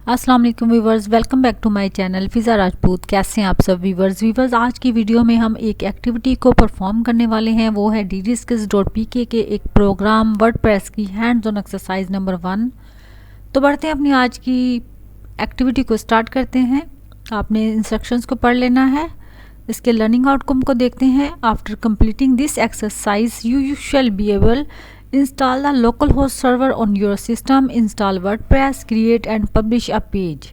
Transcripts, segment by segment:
अस्सलाम वालेकुम viewers, welcome back to my channel Fiza Rajput. कैसे हैं आप सब व्यूवर्स? आज की वीडियो में हम एक एक्टिविटी को परफॉर्म करने वाले हैं। वो है dskills.pk के एक प्रोग्राम वर्डप्रेस की हैंड्स ऑन एक्सरसाइज नंबर 1। तो बढ़ते हैं अपनी आज की एक्टिविटी को स्टार्ट करते हैं। आपने इंस्ट्रक्शंस को पढ़ लेना है। इसके लर्निंग आउटकम को देखते हैं। After completing this exercise you shall be able install the localhost server on your system, install WordPress, create and publish a page।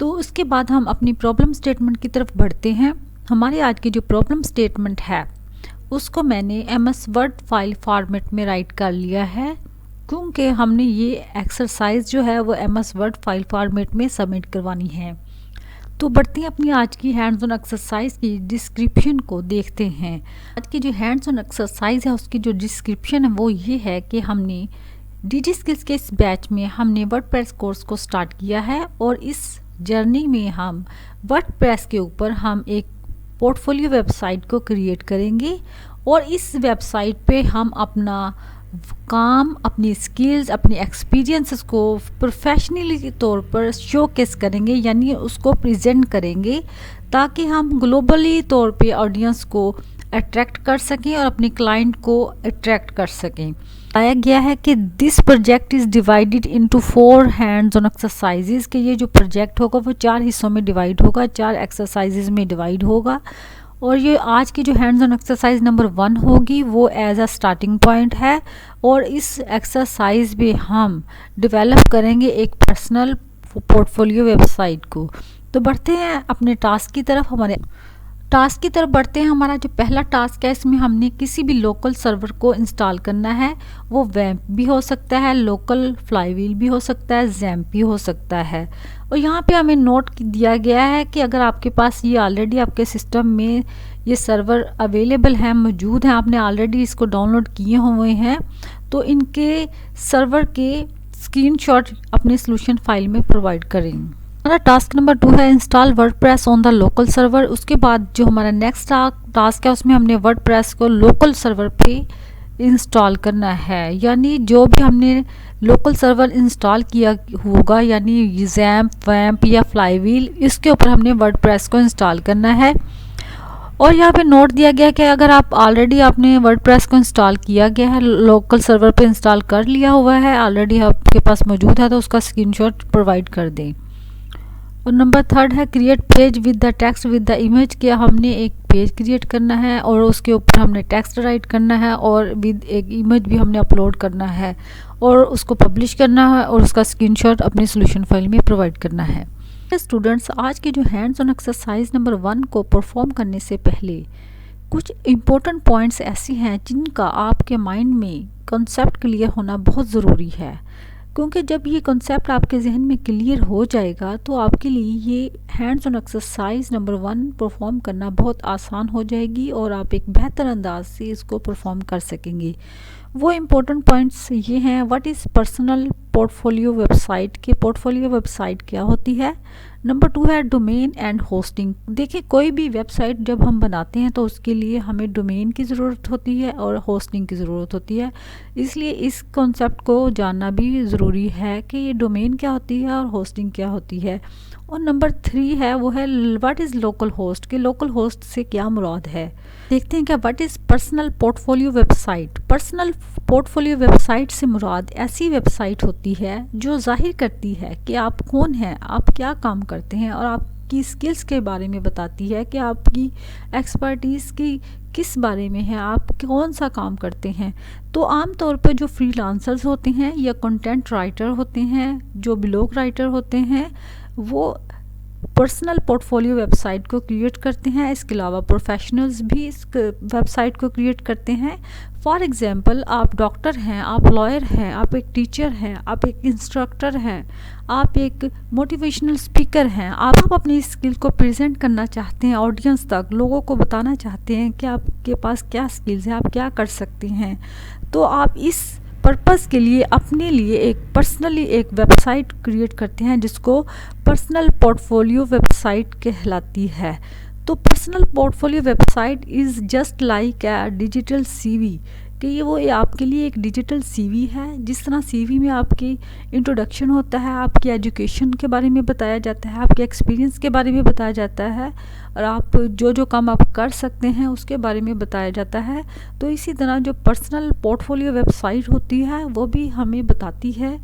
तो उसके बाद हम अपनी प्रॉब्लम स्टेटमेंट की तरफ बढ़ते हैं। हमारी आज की जो प्रॉब्लम स्टेटमेंट है उसको मैंने MS वर्ड फाइल फॉर्मेट में राइट कर लिया है, क्योंकि हमने ये एक्सरसाइज जो है वो MS वर्ड फाइल फॉर्मेट में सबमिट करवानी है। तो बढ़ते हैं अपनी आज की हैंड्स ऑन एक्सरसाइज की डिस्क्रिप्शन को देखते हैं। आज की जो हैंड्स ऑन एक्सरसाइज है उसकी जो डिस्क्रिप्शन है वो ये है कि हमने DD स्किल्स के इस बैच में हमने वर्डप्रेस कोर्स को स्टार्ट किया है और इस जर्नी में हम वर्डप्रेस के ऊपर हम एक पोर्टफोलियो वेबसाइट को क्रिएट करेंगे और इस वेबसाइट पे हम अपना काम, अपनी स्किल्स, अपनी एक्सपीरियंसेस को प्रोफेशनली तौर पर शोकेस करेंगे, यानी उसको प्रेजेंट करेंगे ताकि हम ग्लोबली तौर पे ऑडियंस को अट्रैक्ट कर सकें और अपने क्लाइंट को अट्रैक्ट कर सकें। बताया गया है कि this project is divided into 4 hands on exercises के ये जो प्रोजेक्ट होगा वो 4 हिस्सों में डिवाइड होगा, 4 एक्सरसाइजेज में डिवाइड होगा। और ये आज की जो हैंड्स ऑन एक्सरसाइज नंबर 1 होगी वो एज अ स्टार्टिंग पॉइंट है और इस एक्सरसाइज में हम डेवलप करेंगे एक पर्सनल पोर्टफोलियो वेबसाइट को। तो बढ़ते हैं अपने टास्क की तरफ। हमारे टास्क की तरफ बढ़ते हैं। हमारा जो पहला टास्क है इसमें हमने किसी भी लोकल सर्वर को इंस्टॉल करना है। वो वैम्प भी हो सकता है, लोकल फ्लाईव्हील भी हो सकता है, जैम्प भी हो सकता है। और यहाँ पे हमें नोट दिया गया है कि अगर आपके पास ये ऑलरेडी आपके सिस्टम में ये सर्वर अवेलेबल हैं, मौजूद हैं, आपने ऑलरेडी इसको डाउनलोड किए हुए हैं, तो इनके सर्वर के स्क्रीनशॉट अपने सोल्यूशन फाइल में प्रोवाइड करेंगे। हमारा टास्क नंबर 2 है install WordPress on the local server. उसके बाद जो हमारा नेक्स्ट टास्क है उसमें हमने वर्डप्रेस को लोकल सर्वर पे इंस्टॉल करना है, यानी जो भी हमने लोकल सर्वर इंस्टॉल किया होगा, यानी जैम्प, वैम्प या फ्लाईव्हील, इसके ऊपर हमने वर्डप्रेस को इंस्टॉल करना है। और यहाँ पे नोट दिया गया कि अगर आप ऑलरेडी आपने वर्डप्रेस को इंस्टॉल किया गया है, लोकल सर्वर पे इंस्टॉल कर लिया हुआ है, ऑलरेडी आपके पास मौजूद है, तो उसका स्क्रीनशॉट प्रोवाइड कर दें। और नंबर 3 है create page with the text with the image. कि हमने एक पेज क्रिएट करना है और उसके ऊपर हमने टेक्स्ट राइट करना है और विद एक इमेज भी हमने अपलोड करना है और उसको पब्लिश करना है और उसका स्क्रीनशॉट अपनी सोल्यूशन फाइल में प्रोवाइड करना है। स्टूडेंट्स, आज की जो हैंड्स ऑन एक्सरसाइज नंबर 1 को परफॉर्म करने से पहले कुछ इम्पोर्टेंट पॉइंट्स ऐसी हैं जिनका आपके माइंड में कॉन्सेप्ट क्लियर होना बहुत ज़रूरी है, क्योंकि जब ये कॉन्सेप्ट आपके जहन में क्लियर हो जाएगा तो आपके लिए ये hands on exercise number 1 perform करना बहुत आसान हो जाएगी और आप एक बेहतर अंदाज से इसको परफॉर्म कर सकेंगे। वो इम्पोर्टेंट पॉइंट्स ये हैं। What is personal portfolio website? के पोर्टफोलियो वेबसाइट क्या होती है। नंबर 2 है डोमेन एंड होस्टिंग। देखिए, कोई भी वेबसाइट जब हम बनाते हैं तो उसके लिए हमें डोमेन की ज़रूरत होती है और होस्टिंग की ज़रूरत होती है, इसलिए इस कॉन्सेप्ट को जानना भी ज़रूरी है कि ये डोमेन क्या होती है और होस्टिंग क्या होती है। और नंबर 3 है वो है व्हाट इज़ लोकल होस्ट। के लोकल होस्ट से क्या मुराद है। देखते हैं क्या what is personal portfolio website. Personal portfolio website से मुराद ऐसी वेबसाइट होती है जो जाहिर करती है कि आप कौन हैं, आप क्या काम करते हैं और आपकी स्किल्स के बारे में बताती है कि आपकी एक्सपर्टीज़ की किस बारे में है, आप कौन सा काम करते हैं। तो आम तौर पर जो फ्रीलांसर्स होते हैं या कंटेंट राइटर होते हैं, जो ब्लॉग राइटर होते हैं, वो पर्सनल पोर्टफोलियो वेबसाइट को क्रिएट करते हैं। इसके अलावा प्रोफेशनल्स भी इस वेबसाइट को क्रिएट करते हैं। फॉर एग्ज़ाम्पल, आप डॉक्टर हैं, आप लॉयर हैं, आप एक टीचर हैं, आप एक इंस्ट्रक्टर हैं, आप एक मोटिवेशनल स्पीकर हैं, आप अपनी स्किल को प्रेजेंट करना चाहते हैं ऑडियंस तक, लोगों को बताना चाहते हैं कि आपके पास क्या स्किल्स हैं, आप क्या कर सकते हैं, तो आप इस पर्पस के लिए अपने लिए एक पर्सनली एक वेबसाइट क्रिएट करते हैं जिसको पर्सनल पोर्टफोलियो वेबसाइट कहलाती है। तो personal portfolio website is just like a digital CV। कि ये वो आपके लिए एक डिजिटल सीवी है। जिस तरह सीवी में आपकी इंट्रोडक्शन होता है, आपकी एजुकेशन के बारे में बताया जाता है, आपके एक्सपीरियंस के बारे में बताया जाता है, और आप जो जो काम आप कर सकते हैं उसके बारे में बताया जाता है। तो इसी तरह जो पर्सनल पोर्टफोलियो वेबसाइट होती है वो भी हमें बताती है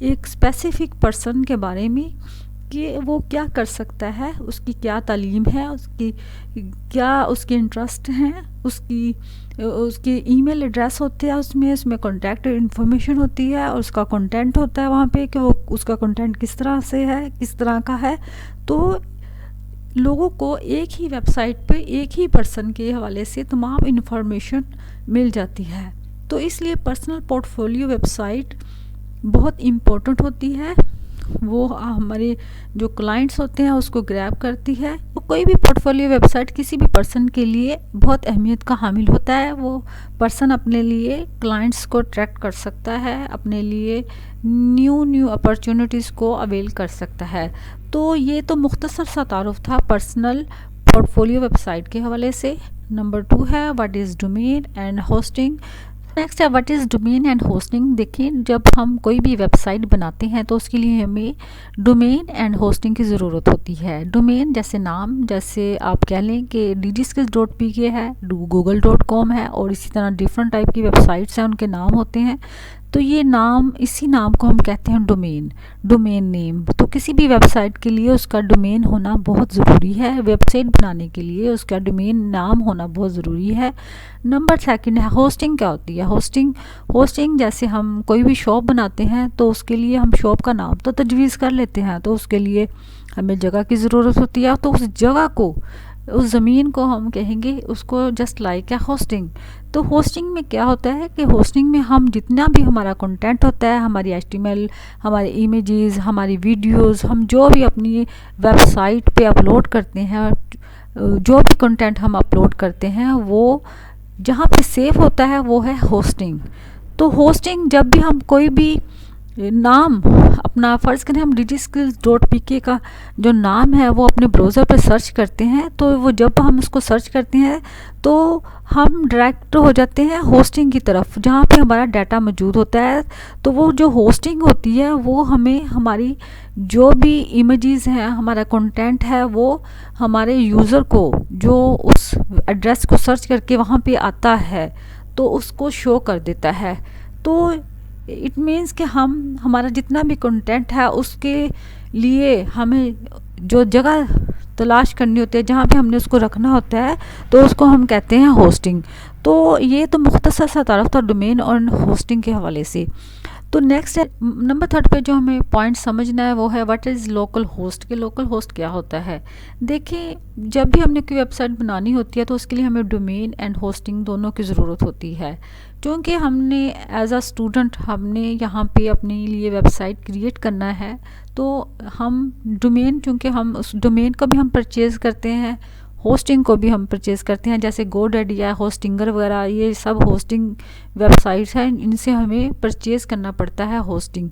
एक स्पेसिफिक पर्सन के बारे में कि वो क्या कर सकता है, उसकी क्या तालीम है, उसकी क्या उसके इंटरेस्ट हैं, उसकी ईमेल एड्रेस होते हैं, उसमें कॉन्टैक्ट इन्फॉर्मेशन होती है, और उसका कंटेंट होता है वहाँ पे कि वो उसका कंटेंट किस तरह से है, किस तरह का है। तो लोगों को एक ही वेबसाइट पे एक ही पर्सन के हवाले से तमाम इन्फॉर्मेशन मिल जाती है। तो इसलिए पर्सनल पोर्टफोलियो वेबसाइट बहुत इम्पोर्टेंट होती है। वो हमारे जो क्लाइंट्स होते हैं उसको ग्रैब करती है। तो कोई भी पोर्टफोलियो वेबसाइट किसी भी पर्सन के लिए बहुत अहमियत का हामिल होता है। वो पर्सन अपने लिए क्लाइंट्स को अट्रैक्ट कर सकता है, अपने लिए न्यू अपॉर्चुनिटीज़ को अवेल कर सकता है। तो ये तो मुख्तसर सा तारुफ था पर्सनल पोर्टफोलियो वेबसाइट के हवाले से। नंबर 2 है what is domain and hosting. Next है what is domain and hosting. देखिए, जब हम कोई भी वेबसाइट बनाते हैं तो उसके लिए हमें डोमेन एंड होस्टिंग की ज़रूरत होती है। डोमेन जैसे नाम, जैसे आप कह लें कि dgskills.pk है, google.com है, और इसी तरह डिफरेंट टाइप की वेबसाइट्स हैं, उनके नाम होते हैं। तो ये नाम, इसी नाम को हम कहते हैं डोमेन नेम। तो किसी भी वेबसाइट के लिए उसका डोमेन होना बहुत ज़रूरी है। वेबसाइट बनाने के लिए उसका डोमेन नाम होना बहुत ज़रूरी है। नंबर 2 है होस्टिंग। क्या होती है होस्टिंग जैसे हम कोई भी शॉप बनाते हैं तो उसके लिए हम शॉप का नाम तो तजवीज़ कर लेते हैं, तो उसके लिए हमें जगह की ज़रूरत होती है। तो उस जगह को, उस ज़मीन को हम कहेंगे उसको जस्ट लाइक है होस्टिंग। तो होस्टिंग में क्या होता है कि होस्टिंग में हम जितना भी हमारा कंटेंट होता है, हमारी HTML, हमारे इमेजेस, हमारी वीडियोस, हम जो भी अपनी वेबसाइट पे अपलोड करते हैं, जो भी कंटेंट हम अपलोड करते हैं, वो जहाँ पे सेव होता है वो है होस्टिंग। तो होस्टिंग जब भी हम कोई भी नाम अपना, फ़र्ज़ करें हम dgskills.pk का जो नाम है वो अपने ब्राउज़र पर सर्च करते हैं, तो वो जब हम उसको सर्च करते हैं तो हम डायरेक्ट हो जाते हैं होस्टिंग की तरफ, जहाँ पे हमारा डाटा मौजूद होता है। तो वो जो होस्टिंग होती है वो हमें हमारी जो भी इमेजेस हैं, हमारा कंटेंट है, वो हमारे यूज़र को जो उस एड्रेस को सर्च करके वहाँ पे आता है तो उसको शो कर देता है। तो इट मीन्स कि हम हमारा जितना भी कंटेंट है उसके लिए हमें जो जगह तलाश करनी होती है, जहाँ पे हमने उसको रखना होता है, तो उसको हम कहते हैं होस्टिंग। तो ये तो मुख्तसर सा तारुफ था डोमेन और होस्टिंग के हवाले से। तो नेक्स्ट है नंबर 3 पे जो हमें पॉइंट समझना है वो है व्हाट इज़ लोकल होस्ट। के लोकल होस्ट क्या होता है। देखिए, जब भी हमने कोई वेबसाइट बनानी होती है तो उसके लिए हमें डोमेन एंड होस्टिंग दोनों की ज़रूरत होती है। क्योंकि हमने एज अ स्टूडेंट हमने यहाँ पे अपने लिए वेबसाइट क्रिएट करना है, तो हम डोमेन, चूँकि हम उस डोमेन को भी हम परचेज़ करते हैं, होस्टिंग को भी हम परचेज़ करते हैं, जैसे GoDaddy या होस्टिंगर वगैरह, ये सब होस्टिंग वेबसाइट्स हैं, इनसे हमें परचेज़ करना पड़ता है होस्टिंग।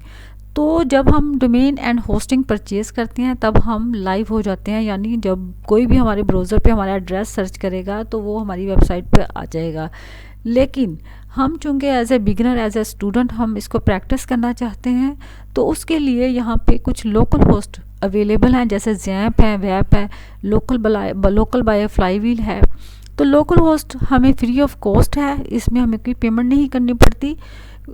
तो जब हम डोमेन एंड होस्टिंग परचेज़ करते हैं तब हम लाइव हो जाते हैं, यानी जब कोई भी हमारे ब्राउज़र पे हमारा एड्रेस सर्च करेगा तो वो हमारी वेबसाइट पे आ जाएगा। लेकिन हम चूँकि as a beginner, as a student हम इसको प्रैक्टिस करना चाहते हैं, तो उसके लिए यहाँ पे कुछ लोकल होस्ट अवेलेबल हैं, जैसे ज़ैम्प है, वेप है, लोकल बाय फ्लाईव्हील है। तो लोकल होस्ट हमें फ्री ऑफ कॉस्ट है, इसमें हमें कोई पेमेंट नहीं करनी पड़ती।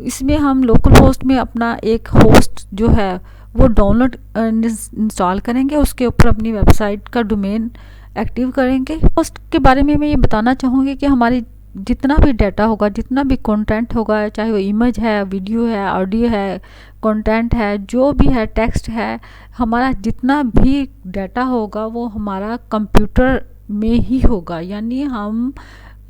इसमें हम लोकल होस्ट में अपना एक होस्ट जो है वो डाउनलोड इंस्टॉल करेंगे, उसके ऊपर अपनी वेबसाइट का डोमेन एक्टिव करेंगे। होस्ट के बारे में मैं ये बताना चाहूँगी कि हमारी जितना भी डाटा होगा, जितना भी कंटेंट होगा, चाहे वो इमेज है, वीडियो है, ऑडियो है, कंटेंट है, जो भी है, टेक्स्ट है, हमारा जितना भी डाटा होगा वो हमारा कंप्यूटर में ही होगा, यानी हम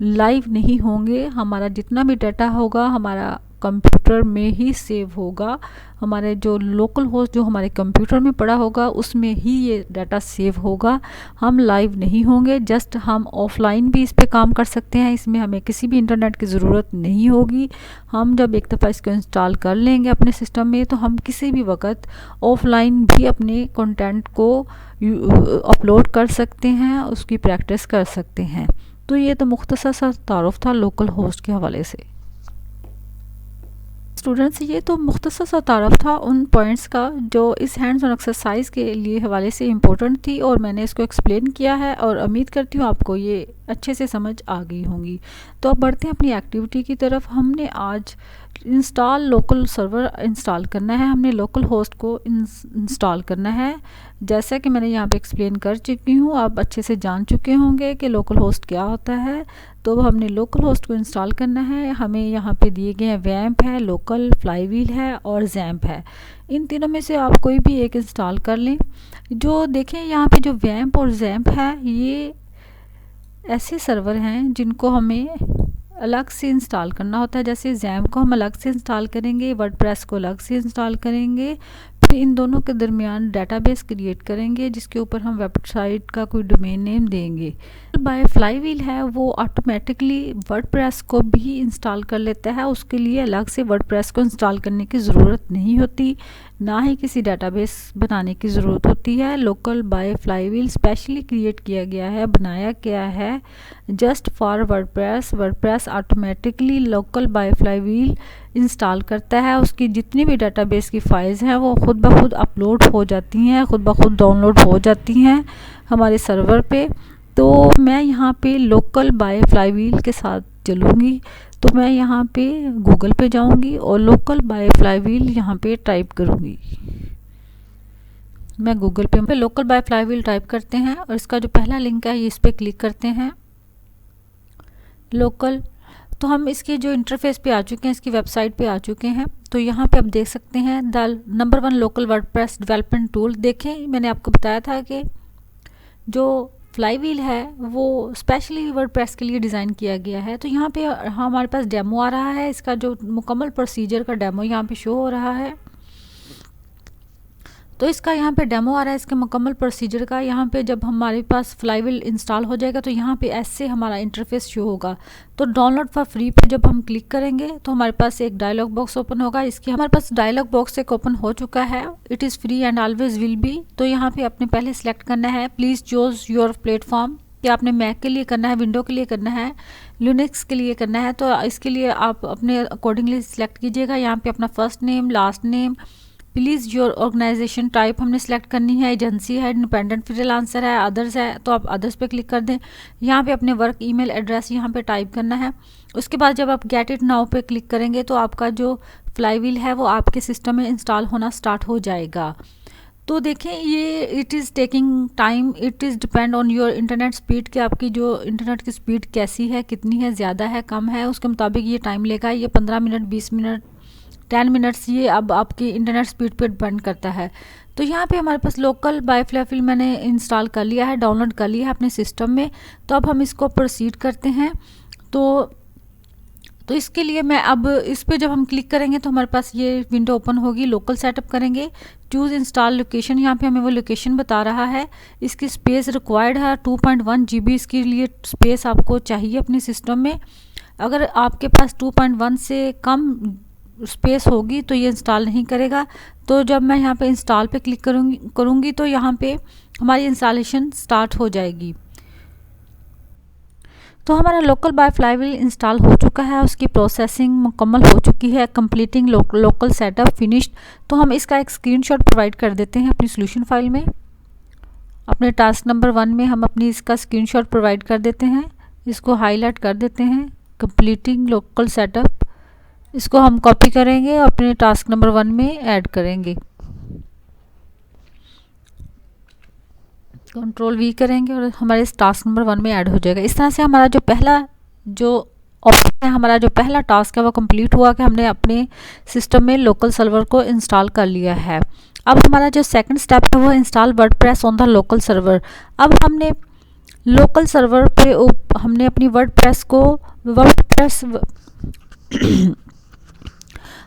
लाइव नहीं होंगे। हमारा जितना भी डाटा होगा हमारा कंप्यूटर में ही सेव होगा। हमारे जो लोकल होस्ट जो हमारे कंप्यूटर में पड़ा होगा उसमें ही ये डाटा सेव होगा। हम लाइव नहीं होंगे, जस्ट हम ऑफलाइन भी इस पे काम कर सकते हैं। इसमें हमें किसी भी इंटरनेट की ज़रूरत नहीं होगी। हम जब एक दफ़ा इसको इंस्टॉल कर लेंगे अपने सिस्टम में तो हम किसी भी वक्त ऑफलाइन भी अपने कंटेंट को अपलोड कर सकते हैं, उसकी प्रैक्टिस कर सकते हैं। तो ये तो मुख्तसर सा तारुफ था लोकल होस्ट के हवाले से। स्टूडेंट्स, ये तो मुख्तसर सा तारफ़ था उन पॉइंट्स का जो इस हैंड्स ऑन एक्सरसाइज के लिए हवाले से इम्पोर्टेंट थी, और मैंने इसको एक्सप्लेन किया है और उम्मीद करती हूँ आपको ये अच्छे से समझ आ गई होंगी। तो अब बढ़ते हैं अपनी एक्टिविटी की तरफ। हमने आज इंस्टॉल लोकल सर्वर इंस्टॉल करना है, हमने लोकल होस्ट को इंस्टॉल करना है। जैसा कि मैंने यहाँ पे एक्सप्लेन कर चुकी हूँ, आप अच्छे से जान चुके होंगे कि लोकल होस्ट क्या होता है। तो हमने लोकल होस्ट को इंस्टॉल करना है। हमें यहाँ पे दिए गए हैं वैम्प है, लोकल, फ्लाईव्हील है और ज़ैम्प है। इन तीनों में से आप कोई भी एक इंस्टॉल कर लें। जो देखें यहाँ पे जो वैम्प और ज़ैम्प है, ये ऐसे सर्वर हैं जिनको हमें अलग से इंस्टॉल करना होता है। जैसे ज़ैम्प को हम अलग से इंस्टॉल करेंगे, वर्डप्रेस को अलग से इंस्टॉल करेंगे, फिर इन दोनों के दरमियान डेटाबेस क्रिएट करेंगे जिसके ऊपर हम वेबसाइट का कोई डोमेन नेम देंगे। बाय फ्लाईव्हील है, वो ऑटोमेटिकली वर्डप्रेस को भी इंस्टॉल कर लेता है, उसके लिए अलग से वर्डप्रेस को इंस्टॉल करने की ज़रूरत नहीं होती, ना ही किसी डेटाबेस बनाने की ज़रूरत होती है। Local by Flywheel specially create किया गया है, बनाया गया है just for WordPress. WordPress automatically Local by Flywheel install करता है, उसकी जितनी भी डेटाबेस की फाइल्स हैं वो खुद ब खुद अपलोड हो जाती हैं, खुद ब खुद डाउनलोड हो जाती हैं हमारे सर्वर पे। तो मैं यहाँ पे लोकल बाय फ्लाईव्हील के साथ चलूँगी, तो मैं यहाँ पे गूगल पे जाऊँगी और लोकल बाय फ्लाईव्हील यहाँ पे टाइप करूँगी। मैं गूगल पे लोकल बाय फ्लाईव्हील टाइप करते हैं और इसका जो पहला लिंक है इस पर क्लिक करते हैं, लोकल। तो हम इसके जो इंटरफेस पे आ चुके हैं, इसकी वेबसाइट पे आ चुके हैं। तो यहाँ पे आप देख सकते हैं the number 1 local WordPress development tool. देखें, मैंने आपको बताया था कि जो फ्लाईव्हील है वो स्पेशली वर्डप्रेस के लिए डिज़ाइन किया गया है। तो यहाँ पे हमारे पास डेमो आ रहा है, इसका जो मुकम्मल प्रोसीजर का डेमो यहाँ पे शो हो रहा है। तो इसका यहाँ पे डेमो आ रहा है इसके मुकम्मल प्रोसीजर का। यहाँ पे जब हमारे पास फ्लाईव्हील इंस्टॉल हो जाएगा तो यहाँ पे ऐसे हमारा इंटरफेस शो होगा। तो डाउनलोड फॉर फ्री पे जब हम क्लिक करेंगे तो हमारे पास एक डायलॉग बॉक्स ओपन होगा। इसकी हमारे पास डायलॉग बॉक्स एक ओपन हो चुका है, it is free and always will be. तो यहाँ पे आपने पहले सिलेक्ट करना है प्लीज़ चूज योर प्लेटफॉर्म, कि आपने मैक के लिए करना है, विंडो के लिए करना है, लिनक्स के लिए करना है। तो इसके लिए आप अपने अकॉर्डिंगली सिलेक्ट कीजिएगा। यहाँ पे अपना first name, last name, please your organisation type हमने सेलेक्ट करनी है, एजेंसी है, इंडिपेंडेंट फ्रीलांसर है, अदर्स है, तो आप अदर्स पे क्लिक कर दें। यहाँ पे अपने वर्क ईमेल एड्रेस यहाँ पे टाइप करना है। उसके बाद जब आप गेट इट नाउ पे क्लिक करेंगे तो आपका जो फ्लाईव्हील है वो आपके सिस्टम में इंस्टॉल होना स्टार्ट हो जाएगा। तो देखें, ये it is taking time, it is depend on your internet speed, कि आपकी जो इंटरनेट की स्पीड कैसी है, कितनी है, ज़्यादा है, कम है, उसके मुताबिक ये टाइम लेगा। ये 15 मिनट, 20 मिनट, 10 मिनट्स, ये अब आपकी इंटरनेट स्पीड पर डिपेंड करता है। तो यहाँ पे हमारे पास लोकल बाय फ्लाईव्हील मैंने इंस्टॉल कर लिया है, डाउनलोड कर लिया है अपने सिस्टम में। तो अब हम इसको प्रोसीड करते हैं। तो इसके लिए मैं अब इस पे जब हम क्लिक करेंगे तो हमारे पास ये विंडो ओपन होगी। लोकल सेटअप करेंगे, चूज़ इंस्टॉल लोकेशन, यहाँ पे हमें वो लोकेशन बता रहा है। इसकी स्पेस रिक्वायर्ड है 2.1 GB, इसके लिए स्पेस आपको चाहिए अपने सिस्टम में। अगर आपके पास 2.1 से कम स्पेस होगी तो ये इंस्टॉल नहीं करेगा। तो जब मैं यहाँ पे इंस्टॉल पे क्लिक करूँगी तो यहाँ पे हमारी इंस्टॉलेशन स्टार्ट हो जाएगी। तो हमारा लोकल बाय फ्लाईव्हील इंस्टॉल हो चुका है, उसकी प्रोसेसिंग मुकम्मल हो चुकी है, कंप्लीटिंग लोकल सेटअप फिनिश्ड। तो हम इसका एक स्क्रीनशॉट प्रोवाइड कर देते हैं अपनी सोल्यूशन फाइल में। अपने टास्क नंबर 1 में हम अपनी इसका स्क्रीनशॉट प्रोवाइड कर देते हैं, इसको हाईलाइट कर देते हैं, कंप्लीटिंग लोकल सेटअप। इसको हम कॉपी करेंगे और अपने टास्क नंबर 1 में ऐड करेंगे, कंट्रोल V करेंगे और हमारे इस टास्क नंबर 1 में ऐड हो जाएगा। इस तरह से हमारा जो पहला जो ऑप्शन है, हमारा जो पहला टास्क है वो कंप्लीट हुआ कि हमने अपने सिस्टम में लोकल सर्वर को इंस्टॉल कर लिया है। अब हमारा जो सेकंड स्टेप है वो install WordPress on the local server. अब हमने लोकल सर्वर पे हमने अपनी वर्डप्रेस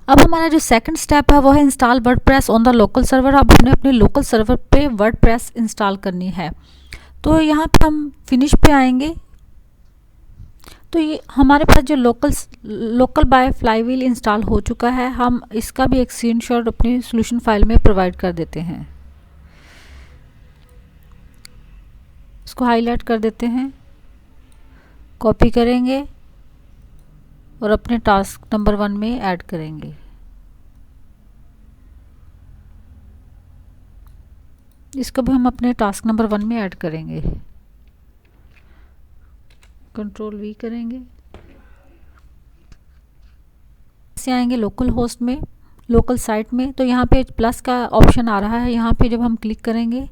अब हमारा जो सेकंड स्टेप है वो है install WordPress on the local server. अब हमने अपने लोकल सर्वर पे वर्डप्रेस इंस्टॉल करनी है। तो यहाँ पे हम फिनिश पे आएंगे। तो ये हमारे पास जो लोकल बाय फ्लाईव्हील इंस्टॉल हो चुका है, हम इसका भी एक स्क्रीनशॉट अपनी सोल्यूशन फाइल में प्रोवाइड कर देते हैं। इसको हाईलाइट कर देते हैं, कॉपी करेंगे और अपने टास्क नंबर 1 में ऐड करेंगे। इसको भी हम अपने टास्क नंबर 1 में ऐड करेंगे। कंट्रोल वी करेंगे, से आएंगे लोकल होस्ट में, लोकल साइट में। तो यहाँ पे प्लस का ऑप्शन आ रहा है, यहाँ पे जब हम क्लिक करेंगे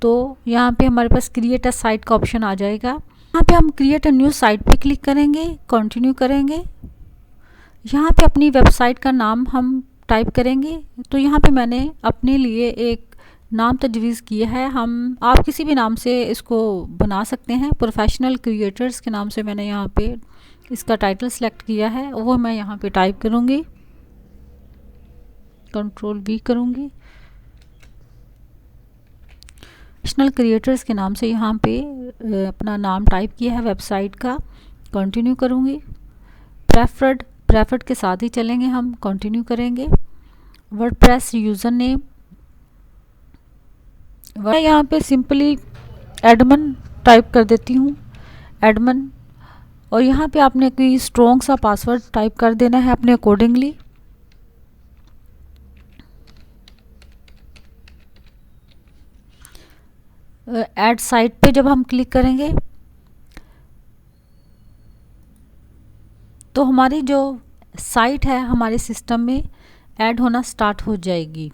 तो यहाँ पे हमारे पास क्रिएट अ साइट का ऑप्शन आ जाएगा। यहाँ पे हम क्रिएट अ न्यू साइट पे क्लिक करेंगे, कंटिन्यू करेंगे। यहाँ पे अपनी वेबसाइट का नाम हम टाइप करेंगे। तो यहाँ पे मैंने अपने लिए एक नाम तजवीज़ किया है, आप किसी भी नाम से इसको बना सकते हैं। प्रोफेशनल क्रिएटर्स के नाम से मैंने यहाँ पे इसका टाइटल सेलेक्ट किया है, वो मैं यहाँ पे टाइप करूँगी, कंट्रोल वी करूँगी। प्रोफेशनल क्रिएटर्स के नाम से यहाँ पे अपना नाम टाइप किया है वेबसाइट का, कंटिन्यू करूँगी। प्रेफर्ड के साथ ही चलेंगे, हम कंटिन्यू करेंगे। वर्डप्रेस यूज़र नेम, मैं यहाँ पे सिंपली एडमन टाइप कर देती हूँ, एडमन। और यहाँ पे आपने कोई स्ट्रॉन्ग सा पासवर्ड टाइप कर देना है अपने अकॉर्डिंगली। ऐड साइट पे जब हम क्लिक करेंगे तो हमारी जो साइट है हमारे सिस्टम में ऐड होना स्टार्ट हो जाएगी।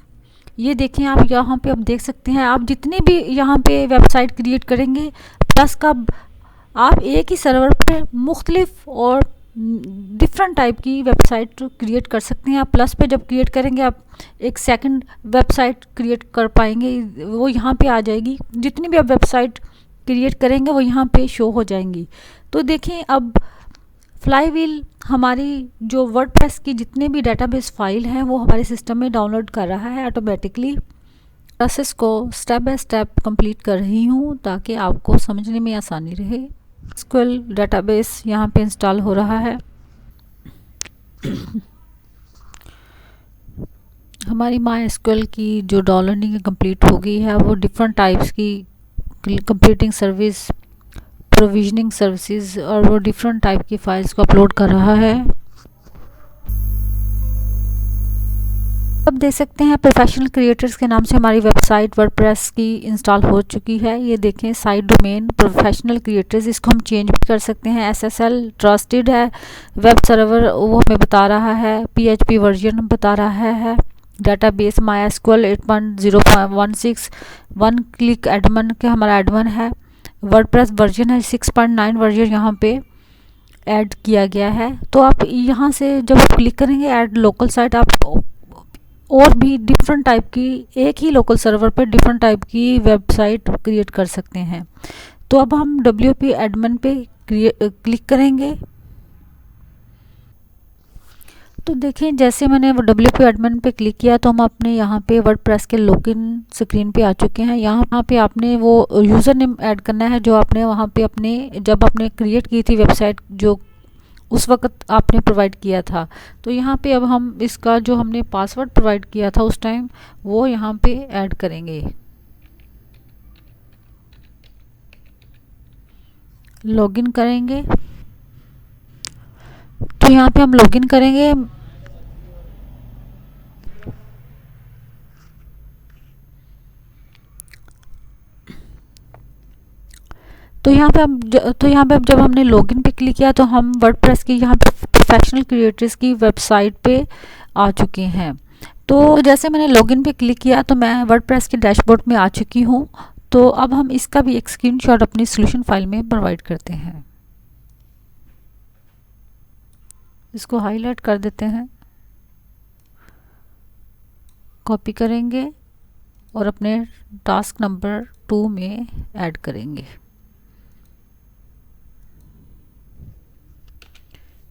ये देखें आप यहाँ पे, आप देख सकते हैं, आप जितनी भी यहाँ पे वेबसाइट क्रिएट करेंगे प्लस का आप एक ही सर्वर पे मुख्तलिफ और डिफरेंट टाइप की वेबसाइट क्रिएट कर सकते हैं। आप प्लस पे जब क्रिएट करेंगे आप एक सेकंड वेबसाइट क्रिएट कर पाएंगे, वो यहाँ पे आ जाएगी। जितनी भी आप वेबसाइट क्रिएट करेंगे वो यहाँ पे शो हो जाएंगी। तो देखें अब फ्लाईव्हील हमारी जो वर्डप्रेस की जितने भी डेटाबेस फाइल हैं वो हमारे सिस्टम में डाउनलोड कर रहा है ऑटोमेटिकली। प्रोसेस को स्टेप बाय स्टेप कंप्लीट कर रही हूँ ताकि आपको समझने में आसानी रहे। एसक्यूएल डेटाबेस यहाँ पे इंस्टॉल हो रहा है। हमारी MySQL की जो डाउनलोडिंग कंप्लीट हो गई है वो डिफरेंट टाइप्स की कंप्यूटिंग सर्विस, प्रोविजनिंग सर्विसेज और वो डिफरेंट टाइप की फाइल्स को अपलोड कर रहा है। अब देख सकते हैं प्रोफेशनल क्रिएटर्स के नाम से हमारी वेबसाइट वर्डप्रेस की इंस्टॉल हो चुकी है। ये देखें साइट डोमेन प्रोफेशनल क्रिएटर्स, इसको हम चेंज भी कर सकते हैं। SSL ट्रस्टेड है, वेब सर्वर वो हमें बता रहा है, PHP वर्जन बता रहा है, database MySQL 8.0.16, one click Edmund के हमारा एडमन है, वर्डप्रेस वर्जन है 6.9 वर्जन यहाँ पे ऐड किया गया है। तो आप यहाँ से जब आप क्लिक करेंगे ऐड लोकल साइट, आप और भी डिफरेंट टाइप की एक ही लोकल सर्वर पर डिफरेंट टाइप की वेबसाइट क्रिएट कर सकते हैं। तो अब हम WP एडमिन पे क्लिक करेंगे। तो देखें जैसे मैंने वो WP एडमिन पे क्लिक किया तो हम अपने यहाँ पे वर्डप्रेस के लॉगिन स्क्रीन पे आ चुके हैं। यहाँ पे आपने वो यूज़र नेम ऐड करना है जो आपने वहाँ पे अपने जब आपने क्रिएट की थी वेबसाइट, जो उस वक्त आपने प्रोवाइड किया था। तो यहाँ पे अब हम इसका जो हमने पासवर्ड प्रोवाइड किया था उस टाइम वो यहाँ पे ऐड करेंगे। लॉगिन करेंगे, तो यहाँ पे हम लॉगिन करेंगे। तो यहाँ पे अब जब हमने लॉगिन पे क्लिक किया तो हम वर्डप्रेस की यहाँ पे प्रोफेशनल क्रिएटर्स की वेबसाइट पे आ चुके हैं। तो जैसे मैंने लॉगिन पे क्लिक किया तो मैं वर्डप्रेस के डैशबोर्ड में आ चुकी हूँ। तो अब हम इसका भी एक स्क्रीनशॉट अपनी सॉल्यूशन फाइल में प्रोवाइड करते हैं। इसको हाईलाइट कर देते हैं, कॉपी करेंगे और अपने टास्क नंबर 2 में ऐड करेंगे।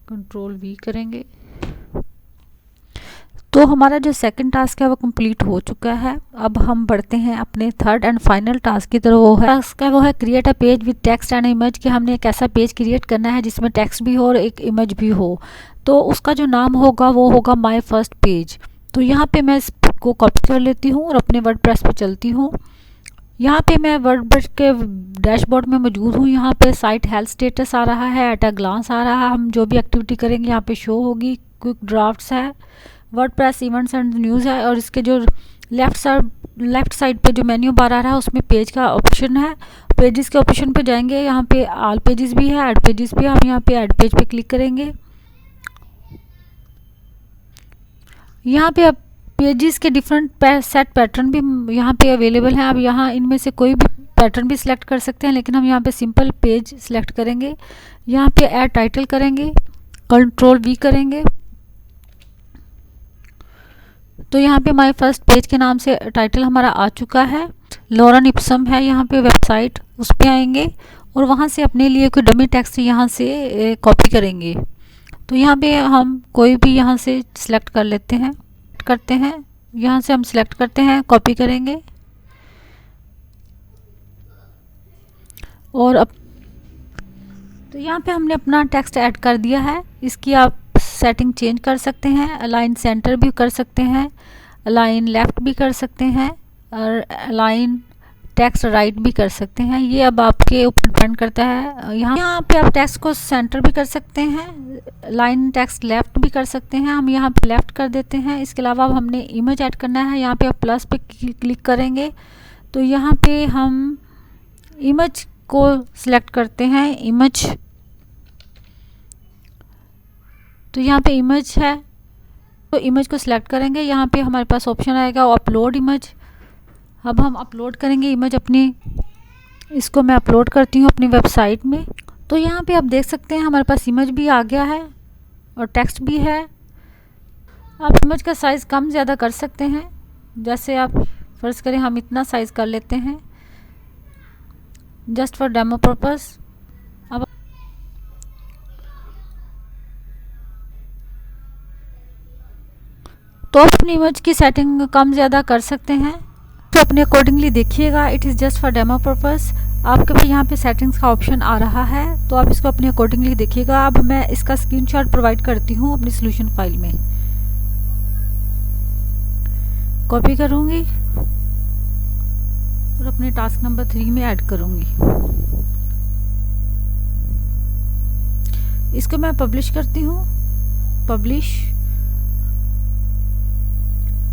कंट्रोल V करेंगे। तो हमारा जो सेकंड टास्क है वो कंप्लीट हो चुका है। अब हम बढ़ते हैं अपने थर्ड एंड फाइनल टास्क की तरफ। वो है create a page with text and image, कि हमने एक ऐसा पेज क्रिएट करना है जिसमें टेक्स्ट भी हो और एक इमेज भी हो। तो उसका जो नाम होगा वो होगा माय फर्स्ट पेज। तो यहाँ पे मैं इसको कॉपी कर लेती हूँ और अपने वर्डप्रेस पे चलती हूँ। यहाँ पे मैं वर्डप्रेस के डैशबोर्ड में मौजूद हूँ। यहाँ पे साइट हेल्थ स्टेटस आ रहा है, एट अ ग्लांस आ रहा है, हम जो भी एक्टिविटी करेंगे यहाँ पे शो होगी। क्विक ड्राफ्ट्स है, वर्डप्रेस इवेंट्स एंड न्यूज़ है और इसके जो लेफ़्ट साइड पे जो मेन्यू बार आ रहा है उसमें पेज का ऑप्शन है। पेजेस के ऑप्शन पे जाएंगे, यहाँ पे ऑल पेजेस भी है, ऐड पेजेस भी है। हम यहाँ पे ऐड पेज पे क्लिक करेंगे। यहाँ पे अब पेजेस के डिफरेंट सेट पैटर्न भी यहाँ पे अवेलेबल हैं। अब यहाँ इनमें से कोई भी पैटर्न भी सिलेक्ट कर सकते हैं, लेकिन हम यहाँ पे सिंपल पेज सिलेक्ट करेंगे। यहाँ पे ऐड टाइटल करेंगे, कंट्रोल वी करेंगे, तो यहाँ पे माय फर्स्ट पेज के नाम से टाइटल हमारा आ चुका है। लॉरेन इप्सम है यहाँ पे वेबसाइट, उस पर आएंगे और वहाँ से अपने लिए कोई डमी टेक्स्ट यहाँ से कॉपी करेंगे। तो यहाँ पे हम कोई भी यहाँ से सिलेक्ट कर लेते हैं, यहाँ से हम सिलेक्ट करते हैं, कॉपी करेंगे और अब तो यहाँ पे हमने अपना टेक्स्ट ऐड कर दिया है। इसकी आप सेटिंग चेंज कर सकते हैं, अलाइन सेंटर भी कर सकते हैं, अलाइन लेफ़्ट भी कर सकते हैं और अलाइन टेक्स्ट राइट भी कर सकते हैं। ये अब आपके ऊपर डिपेंड करता है। यहाँ पे आप टेक्स्ट को सेंटर भी कर सकते हैं, लाइन टेक्स्ट लेफ़्ट भी कर सकते हैं। हम यहाँ पे लेफ़्ट कर देते हैं। इसके अलावा अब हमने इमेज ऐड करना है। यहाँ पे आप प्लस पे क्लिक करेंगे तो यहाँ पे हम इमेज को सिलेक्ट करते हैं। इमेज, तो यहाँ पे इमेज है तो इमेज को सिलेक्ट करेंगे। यहाँ पे हमारे पास ऑप्शन आएगा अपलोड इमेज। अब हम अपलोड करेंगे इमेज अपनी, इसको मैं अपलोड करती हूँ अपनी वेबसाइट में। तो यहाँ पे आप देख सकते हैं हमारे पास इमेज भी आ गया है और टेक्स्ट भी है। आप इमेज का साइज़ कम ज़्यादा कर सकते हैं, जैसे आप फ़र्ज़ करें हम इतना साइज़ कर लेते हैं जस्ट फॉर डेमो पर्पस। अब तो अपनी इमेज की सेटिंग कम ज़्यादा कर सकते हैं, तो अपने अकॉर्डिंगली देखिएगा। It is just for demo purpose. आपके पास यहाँ पे सेटिंग्स का ऑप्शन आ रहा है, तो आप इसको अपने अकॉर्डिंगली देखिएगा। अब मैं इसका स्क्रीनशॉट प्रोवाइड करती हूँ अपनी सोल्यूशन फाइल में, कॉपी करूँगी और अपने टास्क नंबर 3 में ऐड करूँगी। इसको मैं पब्लिश करती हूँ, पब्लिश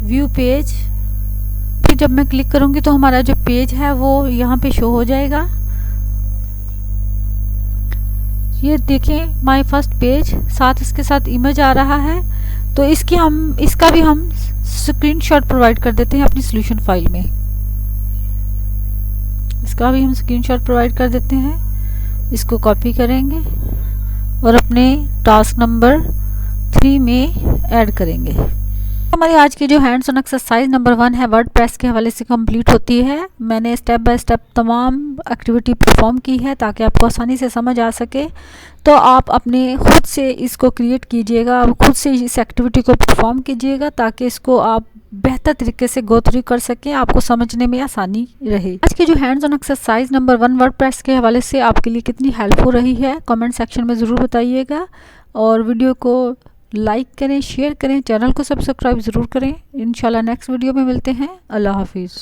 व्यू पेज। फिर जब मैं क्लिक करूँगी तो हमारा जो पेज है वो यहाँ पे शो हो जाएगा। ये देखें माय फर्स्ट पेज, साथ इसके साथ इमेज आ रहा है। तो इसका भी हम स्क्रीनशॉट प्रोवाइड कर देते हैं अपनी सोल्यूशन फाइल में। इसका भी हम स्क्रीनशॉट प्रोवाइड कर देते हैं। इसको कॉपी करेंगे और अपने टास्क नंबर 3 में ऐड करेंगे। हमारी आज की जो हैंड्स ऑन एक्सरसाइज नंबर 1 है वर्डप्रेस के हवाले से कंप्लीट होती है। मैंने स्टेप बाय स्टेप तमाम एक्टिविटी परफॉर्म की है ताकि आपको आसानी से समझ आ सके। तो आप अपने खुद से इसको क्रिएट कीजिएगा, आप खुद से इस एक्टिविटी को परफॉर्म कीजिएगा ताकि इसको आप बेहतर तरीके से गो थ्रू कर सकें, आपको समझने में आसानी रहे। आज की जो hands on exercise number 1 WordPress के हवाले से आपके लिए कितनी हेल्प हो रही है कमेंट सेक्शन में ज़रूर बताइएगा और वीडियो को लाइक करें, शेयर करें, चैनल को सब्सक्राइब ज़रूर करें। इंशाल्लाह नेक्स्ट वीडियो में मिलते हैं। अल्लाह हाफिज़।